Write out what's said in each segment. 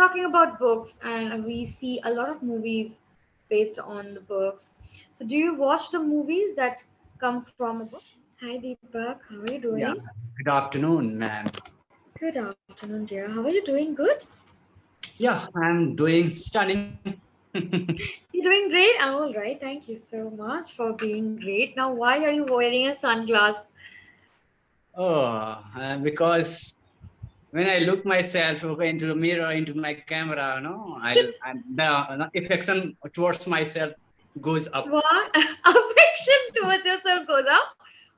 talking about books, and we see a lot of movies based on the books. So, do you watch the movies that come from a book? Hi, Deepak. How are you Yeah. doing? Good afternoon, ma'am. Good afternoon, dear. How are you doing? Good. Yeah, I'm doing stunning. You're doing great. I'm all right. Thank you so much for being great. Now, why are you wearing a sunglass? Because when I look myself okay, into the mirror, into my camera, the affection towards myself goes up. What? Affection towards yourself goes up?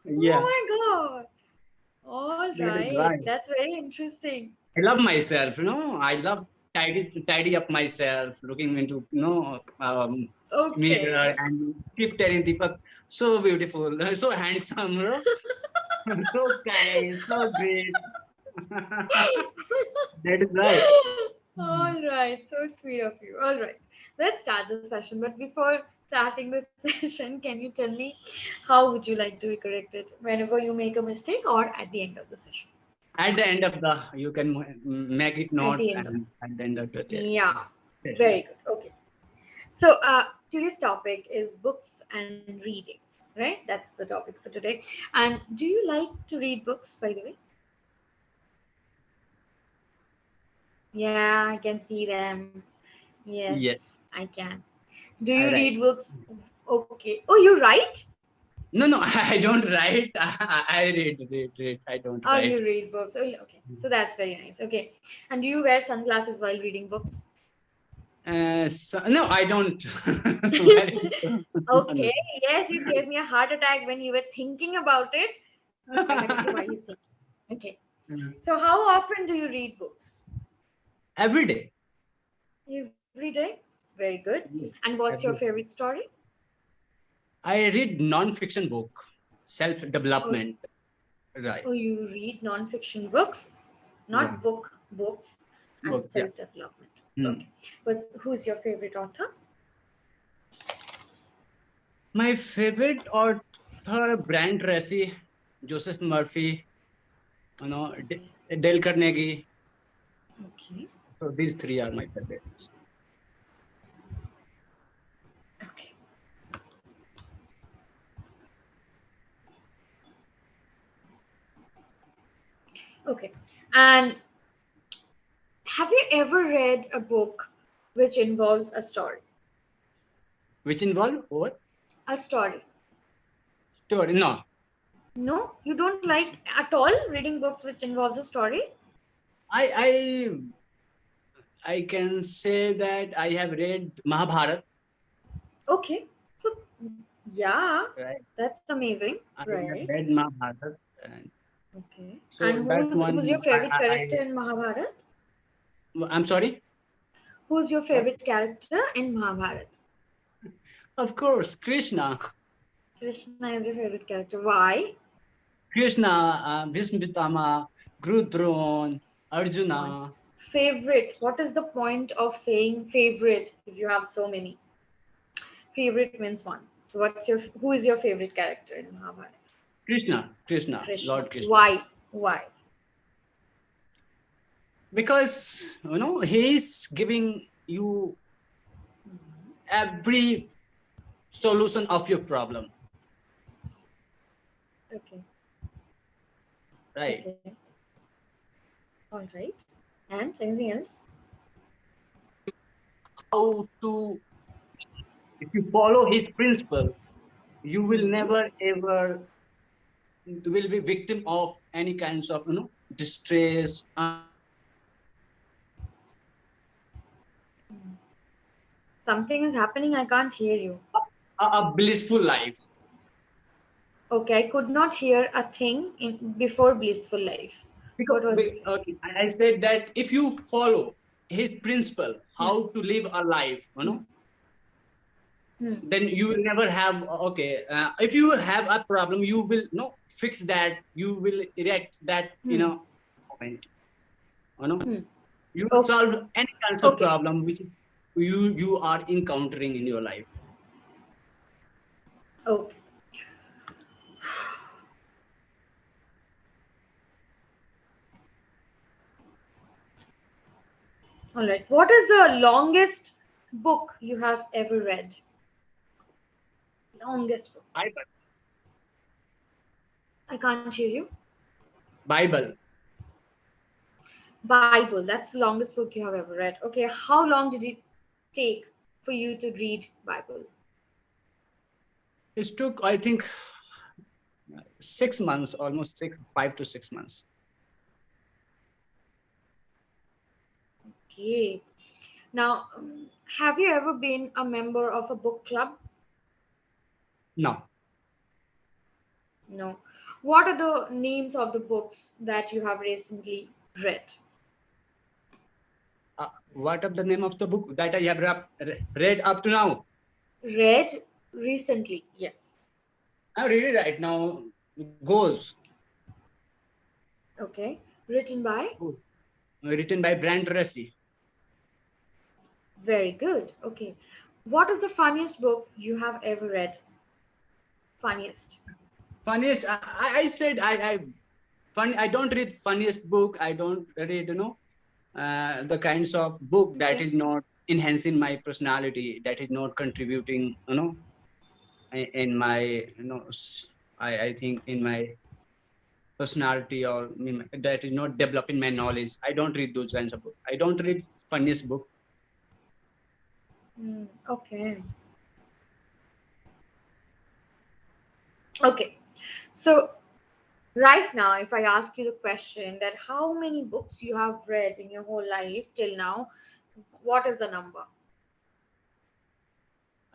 Oh Yeah, my god. All that is right. right. That's very interesting. I love myself. I love tidy up myself, looking into mirror Okay. and keep telling Deepak, so beautiful, so handsome, so kind, so great. That is right. All right. So sweet of you. All right. Let's start the session. But before starting the session, can you tell me how would you like to be corrected whenever you make a mistake or at the end of the session? At the end of you can make it At not, the end of. and at the end of the day. Yeah. Very good. Okay. So, today's topic is books and reading, right? That's the topic for today. And do you like to read books, by the way? Yeah, I can see them. Yes, Yes, I can. Do you I write. read books? Okay. Oh, you write? No, no, I don't write. I read. I don't Oh, write. you read books. Oh, okay. So that's very nice. Okay. And do you wear sunglasses while reading books? No, I don't. No. Okay. Yes, you gave me a heart attack when you were thinking about it. I can see why he's thinking. Okay. So, how often do you read books? Every day. Every day? Very good. Yes, And what's your every favorite day. story? I read non-fiction book, Oh, self-development. Right. oh, you read non-fiction books, Yeah. not books, and Book. Yeah. self-development. Hmm. Okay. But who's your favorite author? My favorite author, Brian Tracy, Joseph Murphy, Dale Carnegie. Okay. So these three are my favorites. Okay. Okay. And have you ever read a book which involves a story? Which involve what? A story. Story. No, No, you don't like at all reading books which involves a story? I I can say that I have read Mahabharata. Okay. So yeah, Right. that's amazing. I Right. have read Mahabharata, and Okay. And so that who's your one favorite character in Mahabharata? I'm sorry. Who's your What? favorite character in Mahabharata? Of course, Krishna. Krishna is your favorite character. Why? Krishna, Bhishma Pitama, Guru Dron, Arjuna. Favorite. What is the point of saying favorite if you have so many? Favorite means one. So who is your favorite character in Mahabharata? Krishna, Krishna. Lord Krishna. Why? Why? Because he's giving you every solution of your problem, Okay. right? Okay. All right. And anything else? How to, if you follow his principle, you will Hmm. never ever will be victim of any kinds of distress, Something is happening. I can't hear you. a blissful life. Okay, I could not hear a thing in before blissful life. Because What was you saying? okay, I said that if you follow his principle, Hmm. how to live a life, Hmm. Hmm. then you will never have okay. If you have a problem, you will fix that. You will erect that Hmm. moment. You know, Hmm. you will Okay. solve any kinds of Okay. problem which you are encountering in your life. Okay. All right. What is the longest book you have ever read? Longest book. Bible. I can't hear you. Bible. Bible. That's the longest book you have ever read. Okay. How long did it take for you to read Bible? It took, I think, 6 months, almost 5 to 6 months. Okay. Now, have you ever been a member of a book club? No. No. What are the names of the books that you have recently read? What of the name of the book that I have read up to now? Read recently, yes. I read it right now. Goes. Okay. Written by? Written by Brand Tracy. Very good. Okay. What is the funniest book you have ever read? Funniest. Funniest. I said I fun. I don't read funniest book. I don't read the kinds of book that Okay. is not enhancing my personality. That is not contributing. In my I think in my personality or that is not developing my knowledge. I don't read those kinds of book. I don't read funniest book. Okay. Okay. So right now, if I ask you the question that how many books you have read in your whole life till now, what is the number?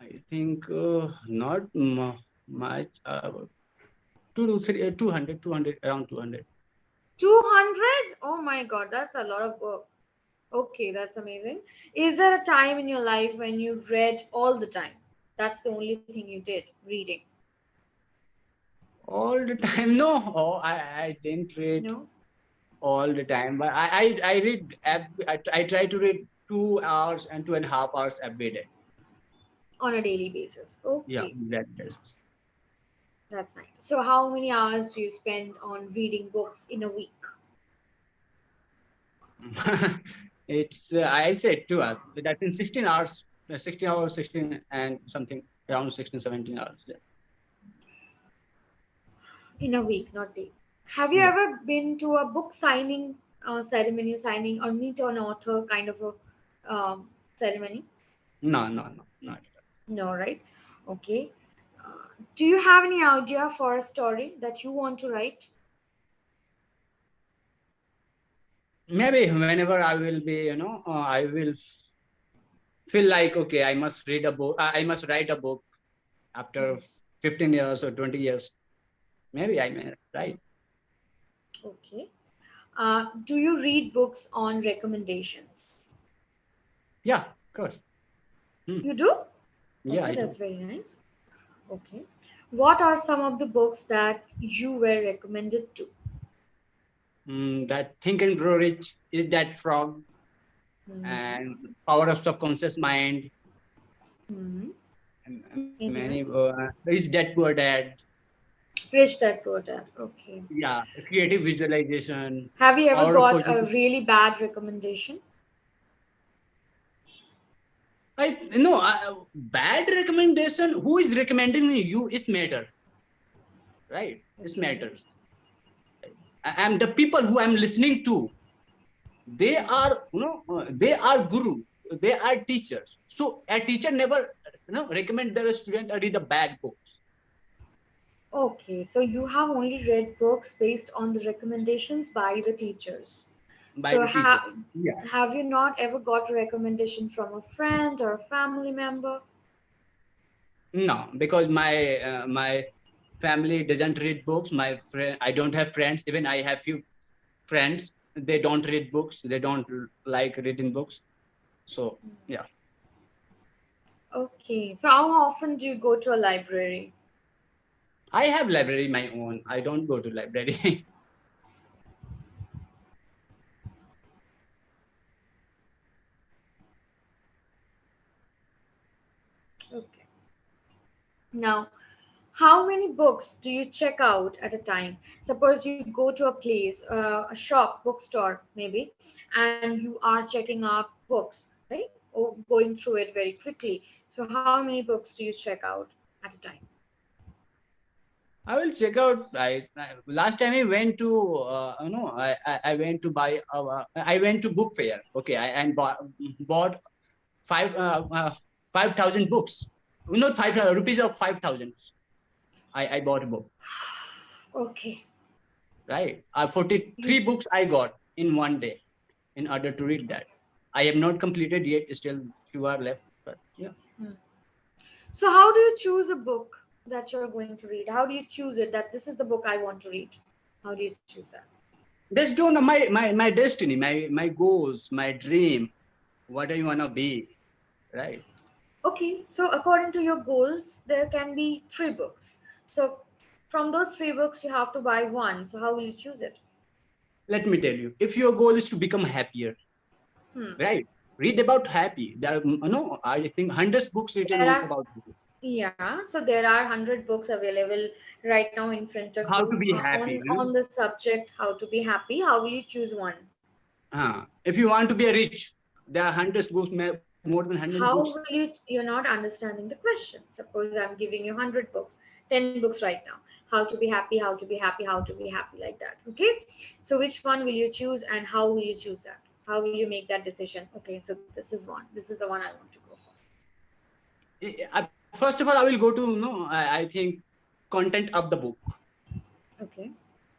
I think not much. Two to three, 200, 200, around 200. 200? Oh my God, that's a lot of book. Okay, that's amazing. Is there a time in your life when you read all the time? That's the only thing you did, reading. All the time. No, I didn't read No? all the time, but I read. I try to read 2 hours and 2.5 hours every day. On a daily basis. Yeah, Okay, that's that's nice. So, how many hours do you spend on reading books in a week? it's I said 2 hours. That in 16 hours, 16 hours, 16 and something around 16, 17 hours. Yeah. In a week, not day. Have you Yeah. ever been to a book signing ceremony, signing, or meet an author kind of a ceremony? No, no, no, not. No, right? Okay. Do you have any idea for a story that you want to write? Maybe whenever I will be, I will feel like okay, I must read a book. I must write a book after 15 years or 20 years. Maybe I may write. Okay. Do you read books on recommendations? Yeah, of course. Hmm. You do? Yeah, Okay, I that's do. very nice. Okay. What are some of the books that you were recommended to? That Think and Grow Rich is that frog Hmm. and Power of Subconscious Mind Hmm. and many Anything else? Rich Dad Poor Dad. Rich Dad Poor Dad. Okay. Yeah, creative visualization, Have you ever Power of got a Positive. really bad recommendation? I no bad recommendation. Who is recommending you is matter, right? It Okay. matters. And the people who I'm listening to, they are they are guru, they are teachers. So a teacher never recommend their student to read a bad book Okay, so you have only read books based on the recommendations by the teachers. by So the teacher. Yeah. have you not ever got a recommendation from a friend or a family member? No, because my family doesn't read books. My friend, I don't have friends. Even I have few friends. They don't read books. They don't like reading books. So yeah, Okay, so how often do you go to a library? I have library my own. I don't go to library. Okay. Now, how many books do you check out at a time? Suppose you go to a place, a shop, bookstore maybe, and you are checking up books, right? Or going through it very quickly. So how many books do you check out at a time? I will check out. Last time I went to, I went to buy. I went to book fair. Okay, and bought five 5,000 books. Not 5,000 rupees of 5,000. I bought a book. Okay. Right. 43 books I got in one day in order to read that. I have not completed yet. Still few are left. But yeah. Hmm. So how do you choose a book that you're going to read? How do you choose it that this is the book I want to read? How do you choose that? That's don't know my destiny, my goals, my dream. What I wanna be. Right. Okay, so according to your goals, there can be three books. So from those three books, you have to buy one. So how will you choose it? Let me tell you, if your goal is to become happier, Hmm. right? Read about happy. There are, I think hundreds books written There on are, about happy. yeah, so there are 100 books available right now in front of How to you be on happy. on the subject how to be happy. How will you choose one? If you want to be a rich, there are hundreds books, more than 100 books. How will you? You're not understanding the question. Suppose I'm giving you 100 books, 10 books right now. How to be happy, how to be happy, how to be happy, like that. Okay. So which one will you choose, and how will you choose that? How will you make that decision? Okay, so this is one. This is the one I want to go First of all, I will go to I think content of the book. for. Okay.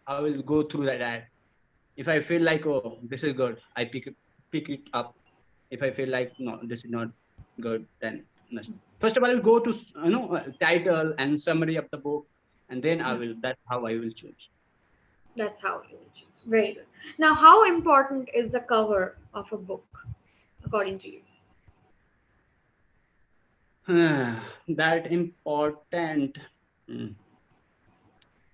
I will go through that. If I feel like, oh, this is good, I pick it up. If I feel like, no, this is not good, then no. First of all, I will go to title and summary of the book, and then I will. That's how I will choose. That's how you will choose. Very good. Now, how important is the cover of a book, according to you? That important. Hmm.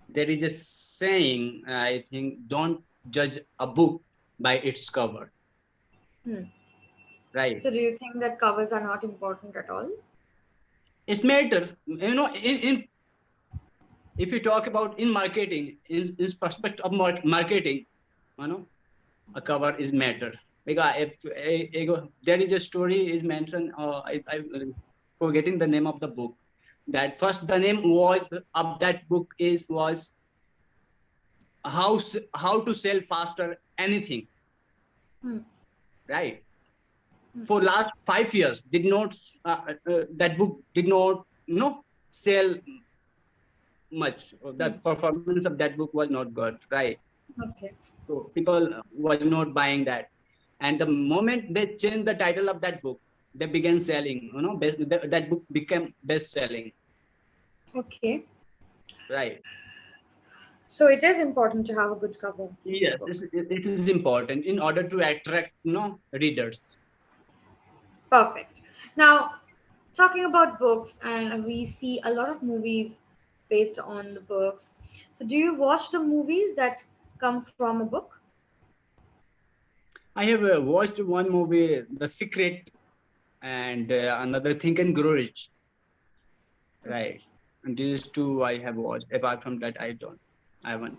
There is a saying, I think, don't judge a book by its cover. Hmm. Right. So, do you think that covers are not important at all? It matters. In if you talk about in marketing, in perspective of marketing, you know, a cover is matter. Because there is a story is mentioned, I forgetting the name of the book. That first the name was of that book was how to sell faster anything. Hmm. Right. For last 5 years did not that book did not sell much. That performance of that book was not good, right? Okay. So people was not buying that, and the moment they changed the title of that book, they began selling. That book became best selling. Okay. Right. So it is important to have a good cover of the Yes, book. it is important in order to attract readers. Perfect. Now, talking about books, and we see a lot of movies based on the books. So, do you watch the movies that come from a book? I have watched one movie, The Secret, and another Think and Grow Rich. Okay. Right. And these two I have watched. Apart from that, I don't. I haven't.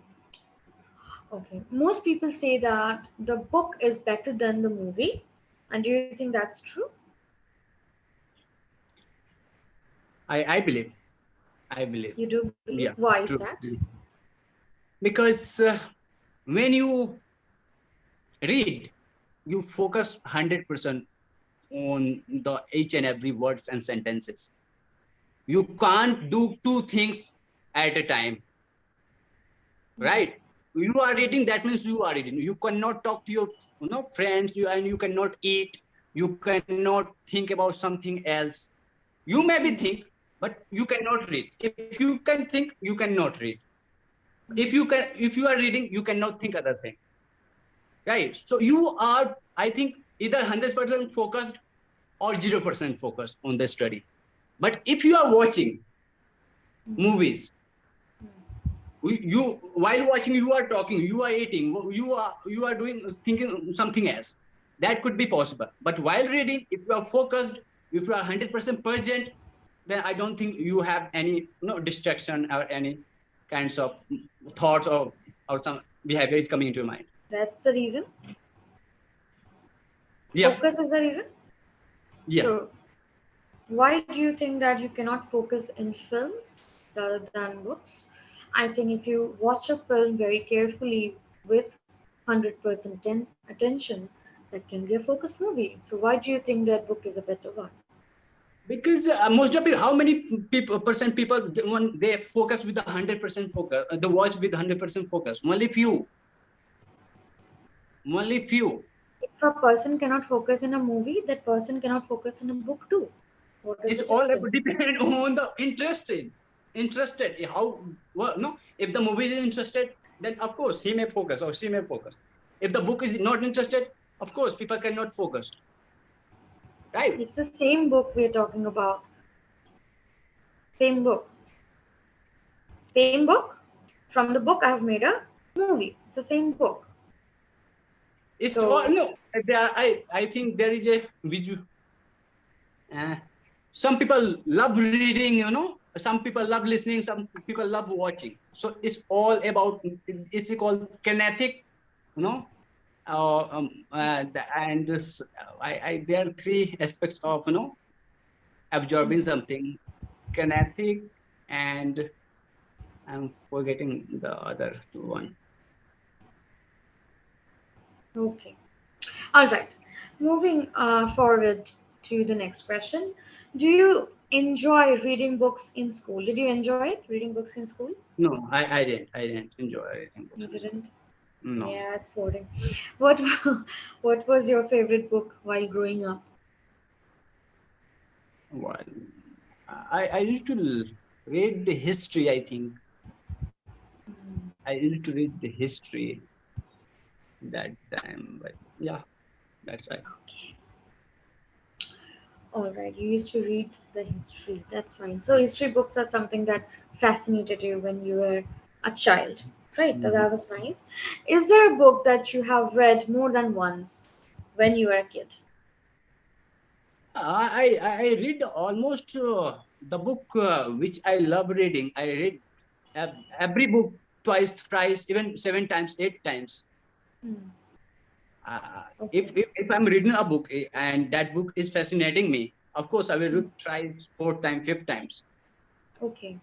Okay. Most people say that the book is better than the movie. And do you think that's true? I believe. I believe. You do believe? Yeah, Why is true. that? Because when you read, you focus 100% on the each and every words and sentences. You can't do two things at a time, right? You are reading, that means you are reading. You cannot talk to your friends, and you cannot eat. You cannot think about something else. You may be think, but you cannot read. If you can think, you cannot read. If you are reading, you cannot think other thing. Right. So you are, I think, either 100% focused or 0% focused on the study. But if you are watching movies, you while watching, you are talking, you are eating, you are doing thinking something else. That could be possible. But while reading, if you are focused, if you are 100% present, then I don't think you have any distraction or any kinds of thoughts or some behavior is coming into your mind. That's the reason. Yeah, Focus is the reason. yeah. So why do you think that you cannot focus in films rather than books? I think if you watch a film very carefully with 100% attention, that can be a focused movie. So why do you think that book is a better one? Because most of people, how many people when they focus with 100% focus, the watch with 100% focus? Only few, only few. If a person cannot focus in a movie, that person cannot focus in a book too. What is It's the all difference? about dependent on the interested. How, well, no, if the movie is interested, then of course he may focus or she may focus. If the book is not interested, of course people cannot focus, right? It's the same book we're talking about. Same book. Same book. From the book, I have made a movie. It's the same book. It's all, So, no. I think there is a visual. Uh, some people love reading, some people love listening, some people love watching. So it's all about, it's called kinetic, you know and this, there are three aspects of, absorbing something: kinetic, and I'm forgetting the other one. okay. All right. Moving forward to the next question. Do you enjoy reading books in school? Did you enjoy it, reading books in school? No, I didn't enjoy reading books You in school. didn't? No. Yeah, it's boring. What what was your favorite book while growing up? Well, I used to read the history, I think. I used to read the history that time, but yeah, that's right. Okay. All right. You used to read the history. That's fine. So history books are something that fascinated you when you were a child, right? Mhm. That was nice. Is there a book that you have read more than once when you were a kid? I read almost the book which I love reading. I read every book twice, thrice, even 7 times, 8 times. Hmm. Okay. If I'm reading a book, and that book is fascinating me, of course I will Hmm. read try 4 times, 5 times. Okay.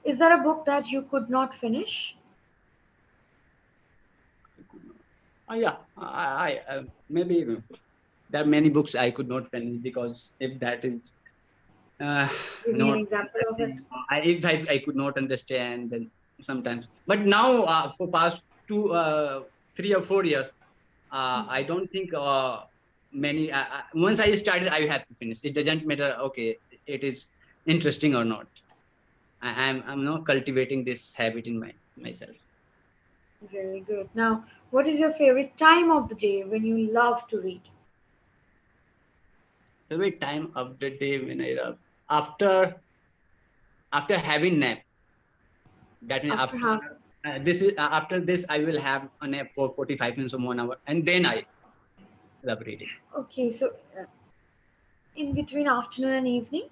Is there a book that you could not finish? Yeah, maybe there are many books I could not finish, because if that is uh, Give me an not example of it. interesting, if I could not understand, then sometimes. But now, for past 3 or 4 years, Hmm. I don't think many. Once I started, I have to finish. It doesn't matter. Okay, it is interesting or not. I'm not cultivating this habit in myself. Very good. Now, what is your favorite time of the day when you love to read? Favorite time of the day when after after having nap. That means After after half. this is after this I will have a nap for 45 minutes or 1 hour, and then I love reading. Okay, so in between afternoon and evening?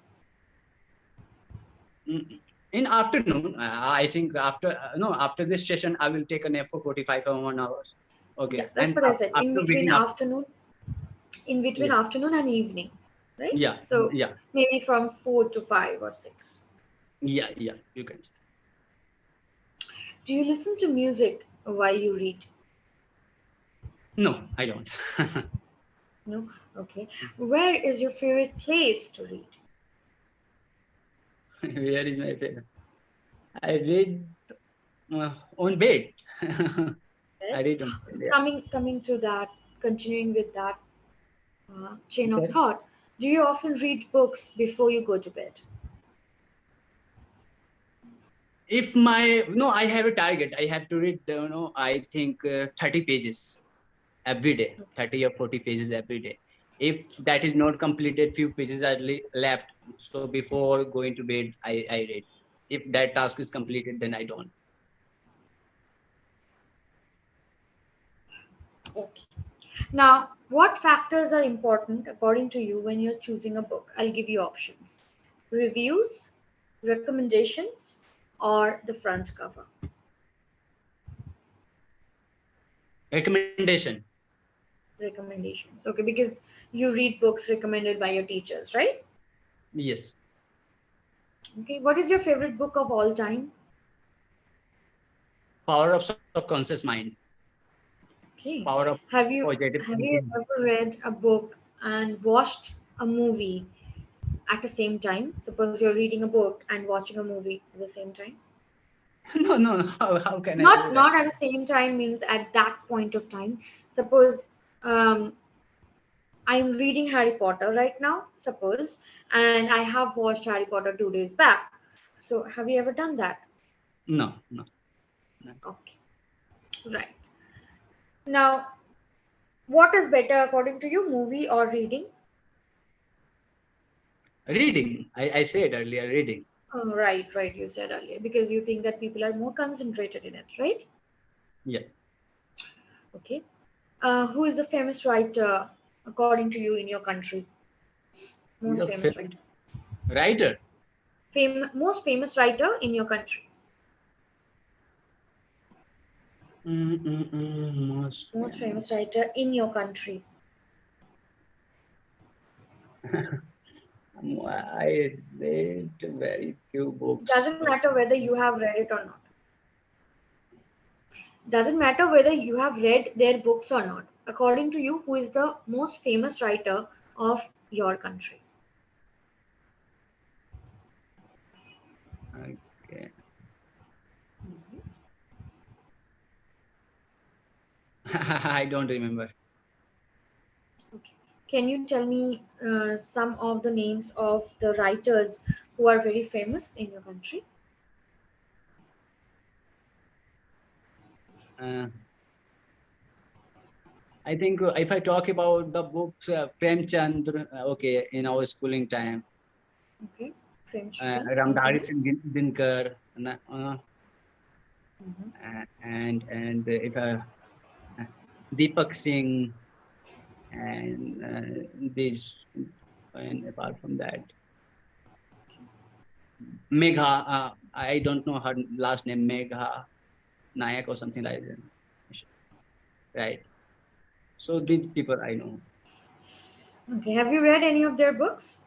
Mm, in afternoon, I think after this session I will take a nap for 45 or 1 hours. Yeah, Okay, that's and what I said. In after between waking up. afternoon, in between Yeah, afternoon and evening, right? yeah, So yeah, maybe from 4 to 5 or 6. yeah, you can say. Do you listen to music while you read? No, I don't. No? Okay. Where is your favorite place to read? Where is my favorite? I read on bed. Right? I read on bed. Yeah. Coming to that, continuing with that chain of Okay. thought, do you often read books before you go to bed? If my no, I have a target. I have to read, I think 30 pages every day, 30 or 40 pages every day. If that is not completed, few pages are left. So before going to bed, I read. If that task is completed, then I don't. Okay. Now, what factors are important according to you when you're choosing a book? I'll give you options: reviews, recommendations, or the front cover. Recommendation. recommendations. Okay, because you read books recommended by your teachers, right? Yes. Okay, what is your favorite book of all time? Power of subconscious mind. Okay, Power of have you positive have you thinking. ever read a book and watched a movie at the same time? Suppose you're reading a book and watching a movie at the same time. No, no, no. How can I do that? Not at the same time means at that point of time. Suppose um, I'm reading Harry Potter right now, suppose, and I have watched Harry Potter 2 days back. So have you ever done that? No, no, no. Okay, right. Now, what is better according to you, movie or reading? Reading. I said earlier, reading. Oh, right, right. You said earlier because you think that people are more concentrated in it, right? Yeah. Okay. Who is the famous writer according to you in your country? Most Your famous favorite writer. writer. Most famous writer in your country. Most Most famous. famous writer in your country. I read very few books. Doesn't matter whether you have read it or not. Doesn't matter whether you have read their books or not. According to you, who is the most famous writer of your country? Okay. I don't remember. Okay. Can you tell me some of the names of the writers who are very famous in your country? Uh, I think if I talk about the books, Premchand, okay, in our schooling time, Okay. Premchand. Ramdhari Anything else? Singh Dinkar, Mhm. and if Deepak Singh, and this, and apart from that, Megha, I don't know her last name, Megha Nayak or something like that. Right. So these people I know. Okay. Have you read any of their books?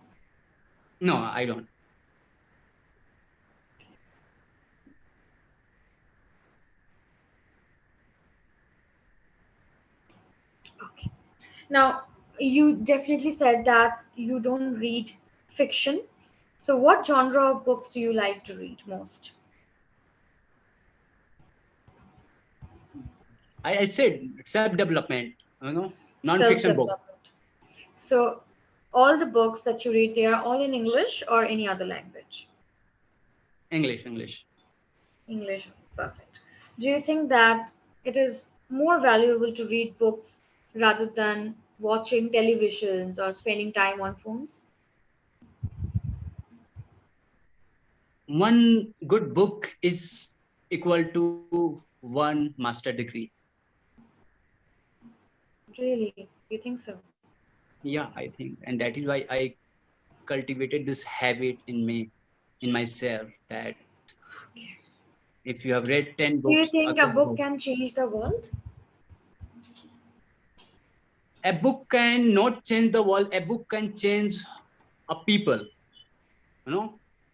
No, I don't. Okay. Now, you definitely said that you don't read fiction. So, what genre of books do you like to read most? I said self-development, Self non-fiction book, development. So, all the books that you read, they are all in English or any other language? English, English. English, perfect. Do you think that it is more valuable to read books rather than watching televisions or spending time on phones? One good book is equal to one master degree. Really? You think so? Yeah, I think, and that is why I cultivated this habit in me, in myself, that Okay. if you have read 10 Do you books, a think a good book book, can change the world? a book can not change the world. A book can change a people,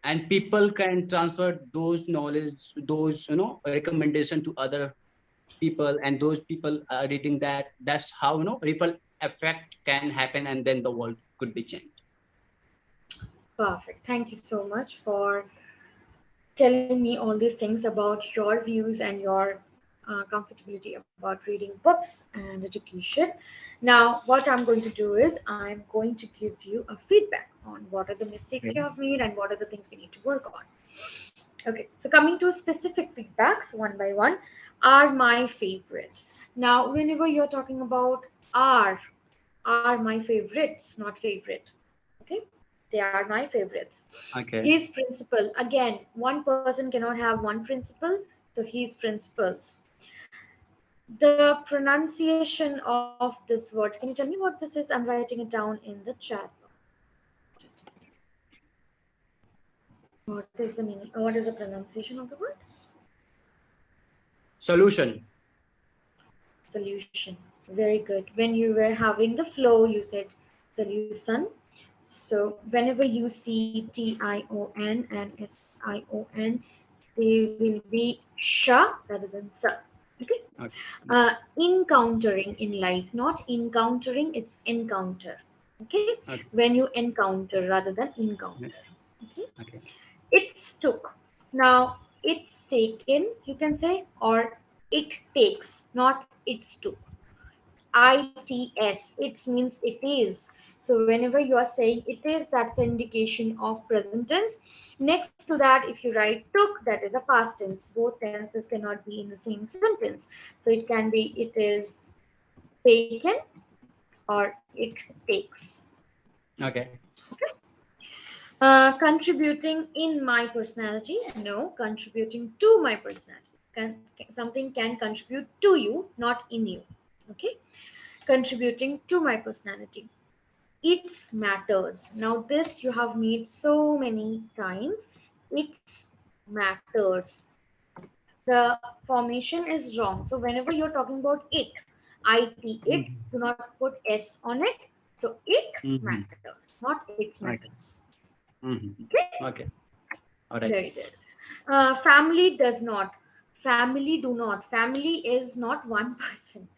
and people can transfer those knowledge, those recommendation to other people, and those people are reading that. That's how ripple effect can happen, and then the world could be changed. Perfect. Thank you so much for telling me all these things about your views and your comfortability about reading books and education. Now, what I'm going to do is I'm going to give you a feedback on what are the mistakes Okay. you have made and what are the things we need to work on. Okay, so coming to specific feedbacks one by one, are my favorite. Now, whenever you're talking about are my favorites, not favorite. Okay, they are my favorites. Okay. His principle, again, one person cannot have one principle, so his principles. The pronunciation of this word, can you tell me what this is? I'm writing it down in the chat. Just what is the meaning? What is the pronunciation of the word? Solution. Solution. Very good. When you were having the flow, you said solution. So whenever you see tion and sion, they will be sha rather than sa. Okay. Okay. Yeah. Encountering in life, not encountering, it's encounter. Okay. Okay. When you encounter rather than Yeah. encounter. Okay. Okay. It's took. Now it's taken, you can say, or it takes, not it's took. its, it means it is. So whenever you are saying it is, that's an indication of present tense. Next to that, if you write took, that is a past tense. Both tenses cannot be in the same sentence. So it can be it is taken or it takes. Okay. Okay. Contributing in my personality, no. Contributing to my personality, something can contribute to you, not in you. Okay. Contributing to my personality, it's matters. Now this you have made so many times. It's matters. The formation is wrong. So whenever you're talking about it, it, Mhm. do not put s on it. So it Mhm. matters, not its Okay. matters. Mhm. Okay. Okay. All right. Very good. Family does not. Family do not. Family is not one person,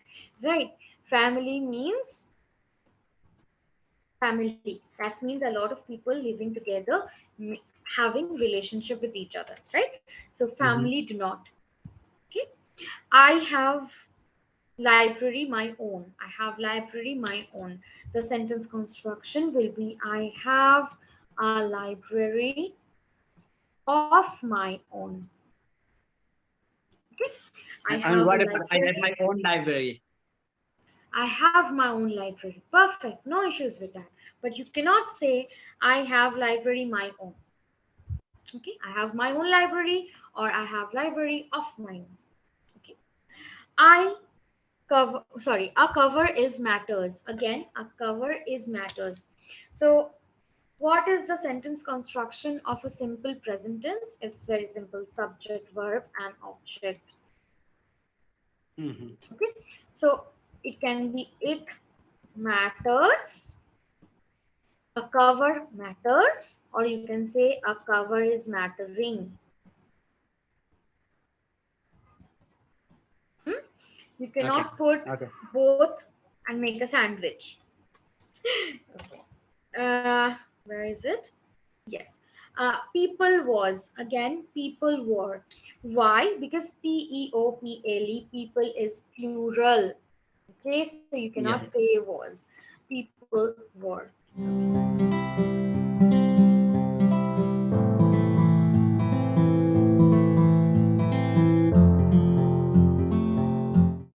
right? Family means family. That means a lot of people living together, having relationship with each other, right? So Mhm. family do not. Okay. I have library my own. I have library my own. The sentence construction will be I have a library of my own. Okay. I And have a what if I have library. my own library? I have my own library. Perfect. No issues with that. But you cannot say I have library my own. Okay. I have my own library or I have library of my own. Okay. I cover, sorry, a cover is matters. Again, a cover is matters. So what is the sentence construction of a simple present tense? It's very simple: subject, verb, and object. Mhm. Okay. So it can be it matters, a cover matters, or you can say a cover is mattering. Hmm? You Okay. cannot put Okay. both and make a sandwich. Okay. Where is it? Yes. People was, again, people were. Why? Because people, people is plural. Okay, so you cannot Yeah. say was. People were.